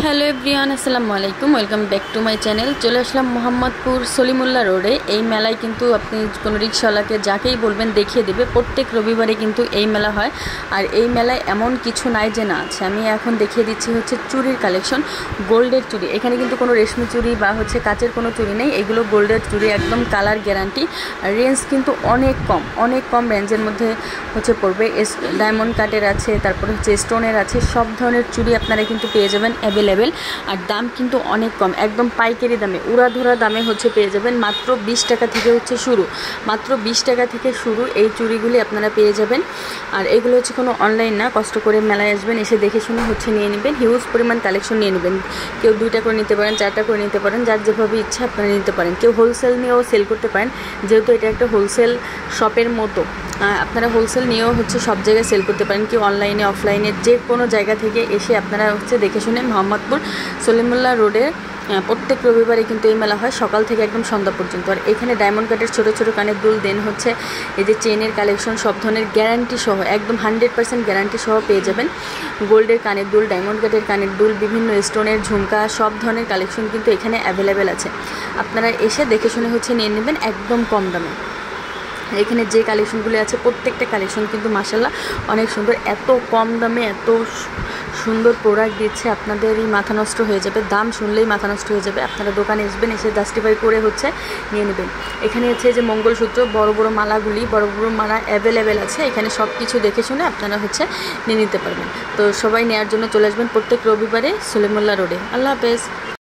Hello everyone, আসসালামু আলাইকুম। Welcome back to my channel. চলে আসলাম মোহাম্মদপুর সলিমুল্লাহ রোডে। এই মেলায় কিন্তু আপনি কোনো রিক্সাওয়ালাকে যাকেই বলবেন দেখিয়ে দেবে। প্রত্যেক রবিবারে কিন্তু এই মেলা হয়। আর এই মেলায় এমন কিছু নাই যে না আছে। আমি এখন দেখিয়ে দিচ্ছি হচ্ছে চুরির কালেকশন, গোল্ডের চুড়ি। এখানে কিন্তু কোনো রেশমি চুড়ি বা হচ্ছে কাচের কোনো চুড়ি নেই, এগুলো গোল্ডের চুড়ি, একদম কালার গ্যারান্টি। আর রেঞ্জ কিন্তু অনেক কম রেঞ্জের মধ্যে হচ্ছে পড়বে। ডায়মন্ড কাটের আছে, তারপরে হচ্ছে স্টোনের আছে, সব ধরনের চুড়ি আপনারা কিন্তু পেয়ে যাবেন অ্যাভেলেবেল। আর দাম কিন্তু অনেক কম, একদম পাইকারি দামে, উড়াধুরা দামে হচ্ছে পেয়ে যাবেন। মাত্র 20 টাকা থেকে হচ্ছে শুরু, মাত্র 20 টাকা থেকে শুরু এই চুড়িগুলি আপনারা পেয়ে যাবেন। আর এগুলো হচ্ছে কোনো অনলাইন না, কষ্ট করে মেলায় আসবেন, এসে দেখে শুনে হচ্ছে নিয়ে নেবেন। হিউজ পরিমাণ কালেকশন নিয়ে নেবেন। কেউ 2টা করে নিতে পারেন, 4টা করে নিতে পারেন, যার যেভাবে ইচ্ছা আপনারা নিতে পারেন। কেউ হোলসেল নিয়েও সেল করতে পারেন, যেহেতু এটা একটা হোলসেল শপের মতো। আপনারা হোলসেল নিয়েও হচ্ছে সব জায়গায় সেল করতে পারেন। কেউ অনলাইনে অফলাইনে যে কোনো জায়গা থেকে এসে আপনারা হচ্ছে দেখে শুনে মোহাম্মদপুর সলিমুল্লাহ রোডে প্রত্যেক রবিবারে কিন্তু এই মেলা হয়, সকাল থেকে একদম সন্ধ্যা পর্যন্ত। আর এখানে ডায়মন্ড কাটের ছোটো ছোটো কানের দুল, দেন হচ্ছে এই যে চেনের কালেকশন, সব ধরনের গ্যারান্টি সহ, একদম 100% গ্যারান্টি সহ পেয়ে যাবেন। গোল্ডের কানের দুল, ডায়মন্ড কাটের কানের দুল, বিভিন্ন স্টোনের ঝুমকা, সব ধরনের কালেকশন কিন্তু এখানে অ্যাভেলেবেল আছে। আপনারা এসে দেখে শুনে হচ্ছে নিয়ে নেবেন একদম কম দামে। এখানে যে কালেকশনগুলি আছে প্রত্যেকটা কালেকশন কিন্তু মাশাআল্লাহ অনেক সুন্দর। এত কম দামে এত সুন্দর প্রোডাক্ট দিচ্ছে, আপনাদেরই মাথা নষ্ট হয়ে যাবে। দাম শুনলেই মাথা নষ্ট হয়ে যাবে। আপনারা দোকানে আসবেন, এসে জাস্টিফাই করে হচ্ছে নিয়ে নেবেন। এখানে হচ্ছে যে মঙ্গলসূত্র, বড় বড় মালাগুলি, বড় বড় মালা অ্যাভেলেবেল আছে। এখানে সব কিছু দেখে শুনে আপনারা হচ্ছে নিয়ে নিতে পারবেন। তো সবাই নেওয়ার জন্য চলে আসবেন প্রত্যেক রবিবারে সলিমুল্লাহ রোডে। আল্লাহ হাফেজ।